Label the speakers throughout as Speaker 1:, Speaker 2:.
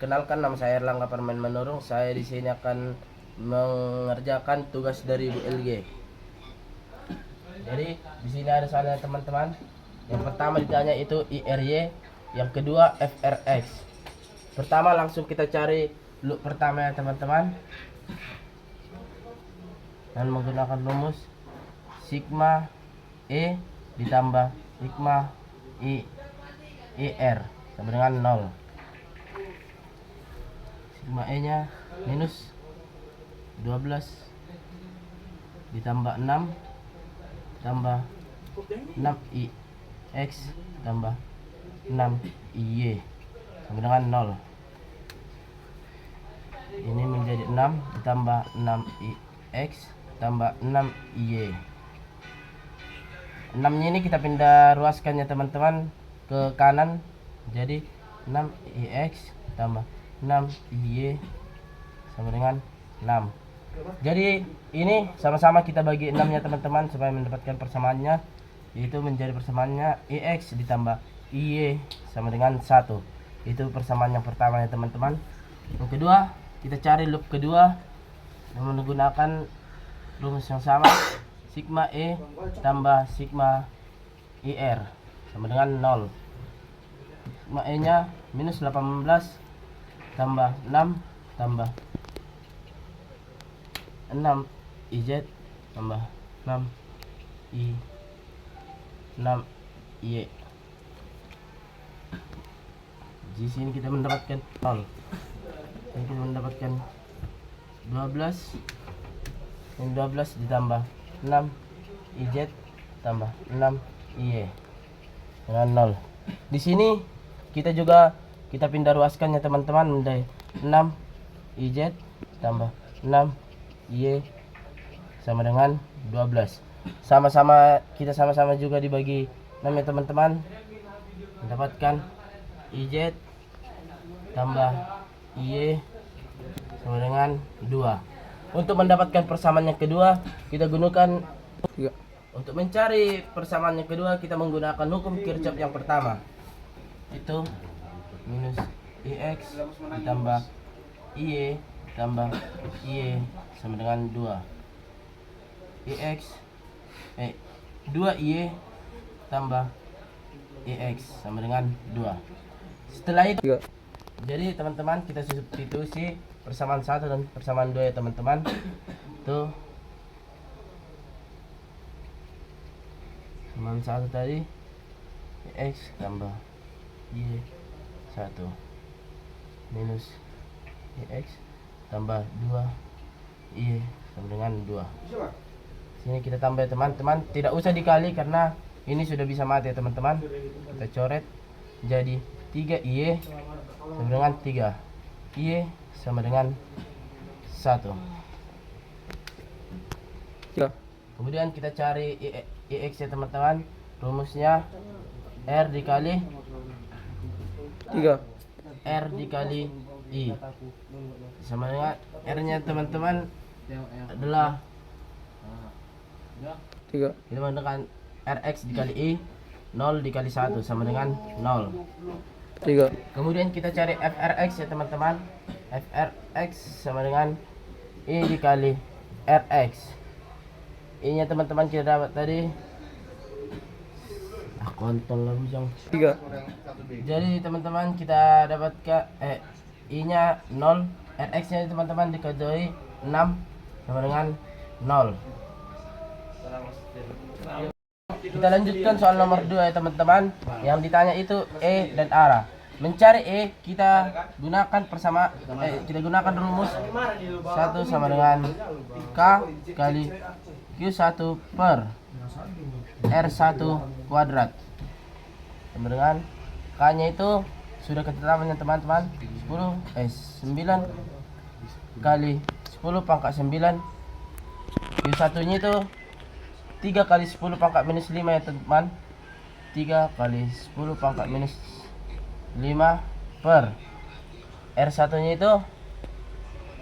Speaker 1: Perkenalkan, nama saya Erlangga Permen Manurung. Saya di sini akan mengerjakan tugas dari Bu LG. Jadi di sini ada soalnya teman-teman. Yang pertama ditanya itu IRY, yang kedua FRX. Pertama langsung kita cari loop pertama ya teman-teman. Dan menggunakan rumus sigma E ditambah sigma IR sama dengan 0. Sigma E nya minus 12 ditambah 6 tambah 6 X tambah 6 Y sama dengan 0. Ini menjadi 6 ditambah 6 X tambah 6 Y. 6 nya ini kita pindah ruaskan ya teman-teman ke kanan, jadi 6 X tambah 6 Y sama dengan 6. Jadi ini sama-sama kita bagi 6 nya teman-teman supaya mendapatkan persamaannya, yaitu menjadi persamaannya IX ditambah IY sama dengan 1. Itu persamaan yang pertama ya teman-teman. Yang kedua, kita cari loop kedua dengan menggunakan rumus yang sama, sigma E tambah sigma IR sama dengan 0. Sigma E nya minus 18 tambah 6 tambah 6 IZ tambah 6 I 6 Y. Di sini kita mendapatkan 0. Ini kita mendapatkan 12. Ini 12 ditambah 6 IZ tambah 6 IY dengan 0. Di sini kita pindah ruaskan ya teman-teman menjadi 6 IZ tambah 6 Y sama dengan 12. Kita sama-sama juga dibagi 6 ya teman-teman. Mendapatkan IZ tambah Y sama dengan 2. Untuk mendapatkan persamaan yang kedua, kita gunakan untuk mencari persamaan yang kedua, kita menggunakan hukum Kirchhoff yang pertama. Itu minus IX ditambah IY tambah IY sama dengan 2. 2Y tambah IX sama dengan 2. Setelah itu, jadi teman-teman kita substitusi persamaan 1 dan persamaan 2 ya teman-teman. Tuh, persamaan 1 tadi X tambah Y 1 minus X tambah 2 Y sama dengan 2. Sini kita tambah ya teman-teman, tidak usah dikali karena ini sudah bisa mati ya teman-teman. Kita coret jadi 3Y sama dengan 3 Y sama dengan 1. Kemudian kita cari IX ya teman-teman. Rumusnya R dikali
Speaker 2: 3
Speaker 1: R dikali I sama dengan R nya teman-teman adalah
Speaker 2: 3.
Speaker 1: kita menggunakan RX dikali I, 0 dikali 1 sama dengan 0.
Speaker 2: 3.
Speaker 1: Kemudian kita cari FRX ya teman-teman. FRX sama dengan I dikali RX. I nya teman-teman kita dapat tadi kontol lah bujang
Speaker 2: 3.
Speaker 1: Jadi teman-teman kita dapatkan I nya 0, RX nya teman-teman dikali 6 sama dengan 0. Kita lanjutkan soal nomor 2 ya teman-teman. Yang ditanya itu E dan arah. Mencari E, kita gunakan kita gunakan rumus 1 sama dengan K kali Q1 per R1 kuadrat sama dengan K nya itu sudah ketetapannya teman-teman, 9 kali 10 pangkat 9. Q1 nya itu 3 kali 10 pangkat minus 5 ya teman. 3 kali 10 pangkat minus 5 per R1 nya itu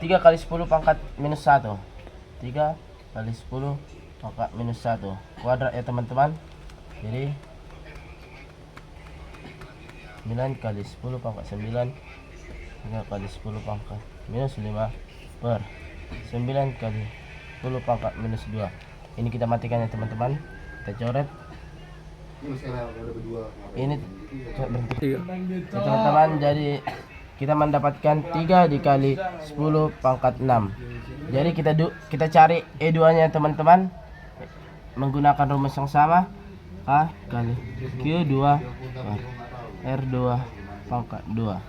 Speaker 1: 3 kali 10 pangkat minus 1. 3 kali 10 pangkat minus 1 kuadrat ya teman-teman. Jadi 9 kali 10 pangkat 9 3 kali 10 pangkat minus 5 per 9 kali 10 pangkat minus 2. Ini kita matikan ya teman-teman. Kita coret. Ini bentuk ya, teman-teman. Jadi kita mendapatkan 3 dikali 10 pangkat 6. Jadi kita cari E2 nya teman-teman menggunakan rumus yang sama. K kali Q2 per R2 pangkat 2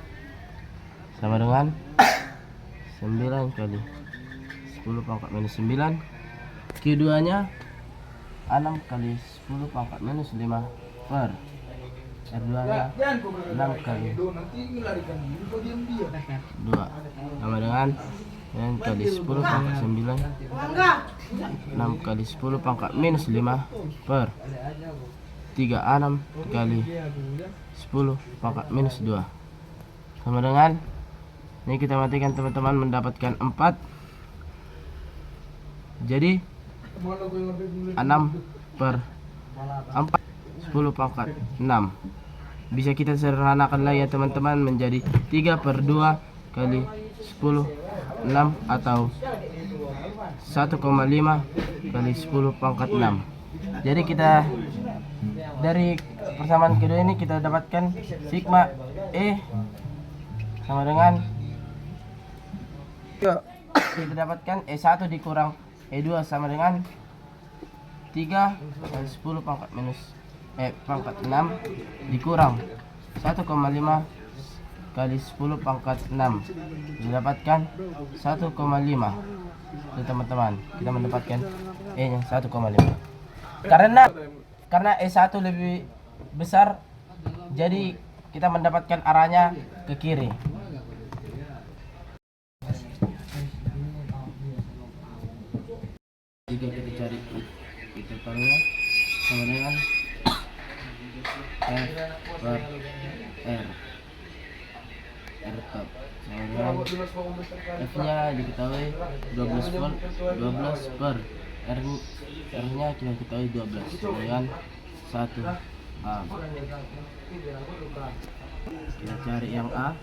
Speaker 1: sama dengan 9 kali 10 pangkat minus 9. Q2 nya 6 kali 10 pangkat minus 5 per R2 nya 6 kali 2 sama dengan 9 kali 10 pangkat 9 6 kali 10 pangkat minus 5 per 36 kali 10 pangkat minus 2 sama dengan, ini kita matikan teman-teman, mendapatkan 4. Jadi 6 per 4 10 pangkat 6 bisa kita sederhanakan lagi ya teman-teman menjadi 3 per 2 kali 10 6 atau 1,5 kali 10 pangkat 6. Jadi kita dari persamaan kedua ini kita dapatkan sigma E sama dengan kita dapatkan E1 dikurang E2 sama dengan 3 kali 10 pangkat minus pangkat 6 dikurang 1,5 kali 10 pangkat 6 didapatkan 1,5. Itu teman-teman, kita mendapatkan E nya 1,5 karena E1 lebih besar, jadi kita mendapatkan arahnya ke kiri. Jika kita cari intervalnya sama dengan F per R top sama dengan F nya diketahui 12 volt 12 per R nya kita ketahui 12 sama dengan 1 A. Kita cari yang A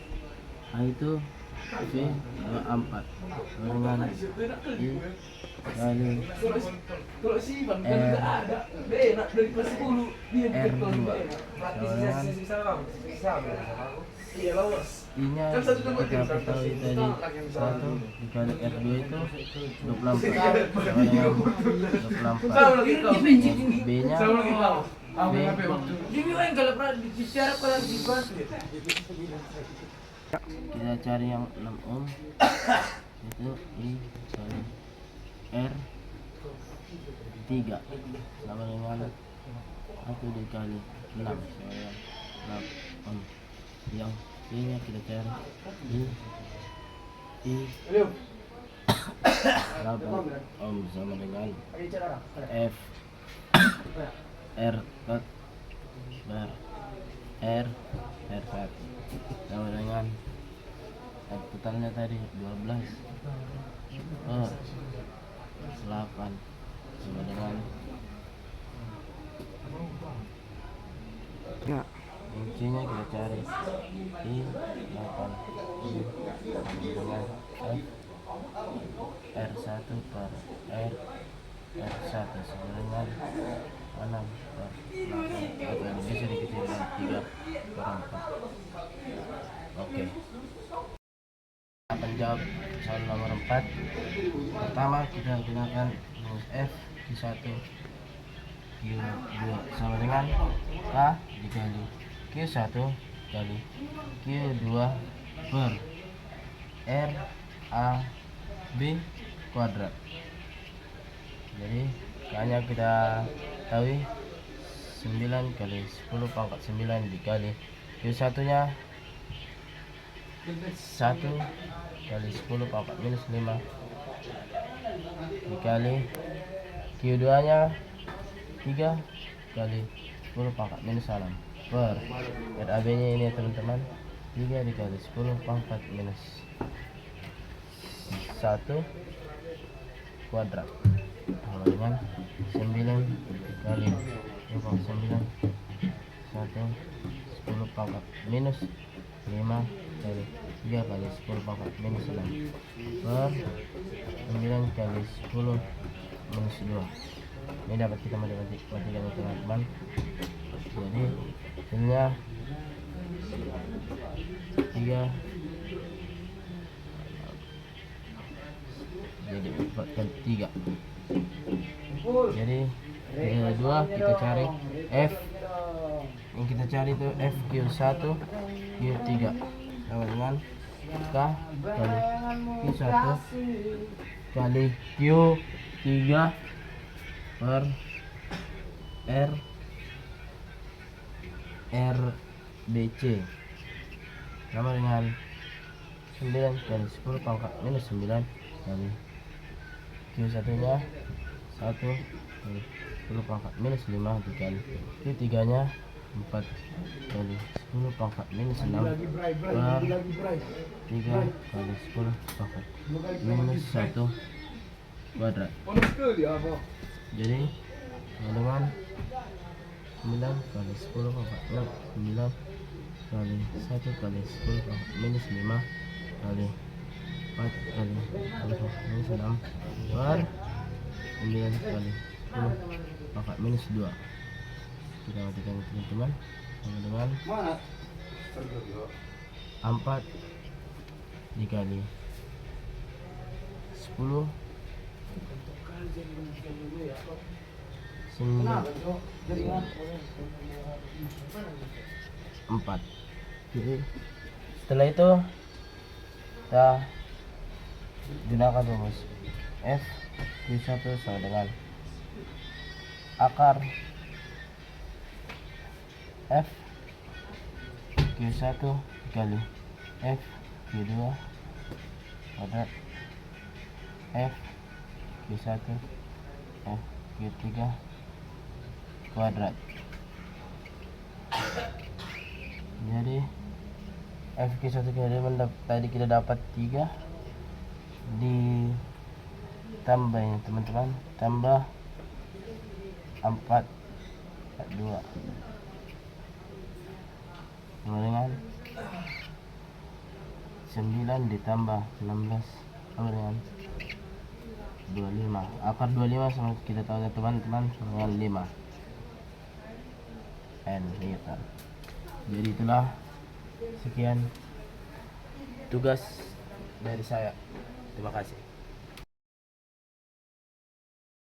Speaker 1: itu V24 dengan I kali R2 I nya kita ketahui tadi 1 dikali R2 itu 24 sama dengan 24. B nya kita cari yang 6 ohm itu I kali R 3 sama dengan 1 dikali 6 sama dengan 6 ohm. Yang I nya kita cari I 8 ohm sama dengan F R tot bar R R1 sama dengan totalnya tadi 12 per 8 sama dengan
Speaker 2: Ya.
Speaker 1: intinya kita cari I 8 dengan F R1 per R R1 sama dengan 6 per 8 atau ini bisa dikecilkan 3 per 4. Oke, menjawab soal nomor 4. Pertama kita gunakan rumus F Q1 Q2 sama dengan K dikali Q1 kali Q2 per R A B kuadrat. Jadi K-nya kita tahu 9 kali 10 pangkat 9 dikali Q1 nya 1 kali 10 pangkat minus 5 dikali Q2 nya 3 kali 10 pangkat minus 6 per RAB nya ini ya teman-teman 3 dikali 10 pangkat minus 1 kuadrat sama dengan 9 kali 9 1 10 pangkat minus 5 kali 3 kali 10 pangkat minus 6 per 9 kali 10 minus 2. Ini dapat kita matikan itu teman-teman. Jadi hasilnya 3 jadi 4 kali 3. Jadi 2 kita cari F. Yang kita cari itu F Q1 Q3 sama dengan K kali Q1 kali Q3 per R RBC sama dengan 9 kali 10 pangkat minus 9 kali Q1 nya 1 kali 10 pangkat minus 5 dikali Q3 nya 4 kali 10 pangkat minus 6 per 3 kali 10 pangkat minus 1 kuadrat. Jadi dengan 9 kali 10 pangkat 9 kali 1 kali 10 pangkat minus 5 kali 4 kali 10 pangkat minus 6 per 9 kali 10 pangkat minus 2. Kita matikan teman-teman sama dengan 4 dikali 10 4. Jadi setelah itu kita gunakan rumus F Q1 sama dengan akar F Q1 dikali F Q2 kuadrat F Q1 F Q3 kuadrat. Jadi F Q1 tadi kita dapat 3 ditambah ya teman-teman, tambah 4 2 sama dengan 9 ditambah 16 sama dengan 25. Akar 25 sama kita tahu ya teman-teman sama dengan 5 N meter. Jadi itulah sekian tugas dari saya. Terima kasih.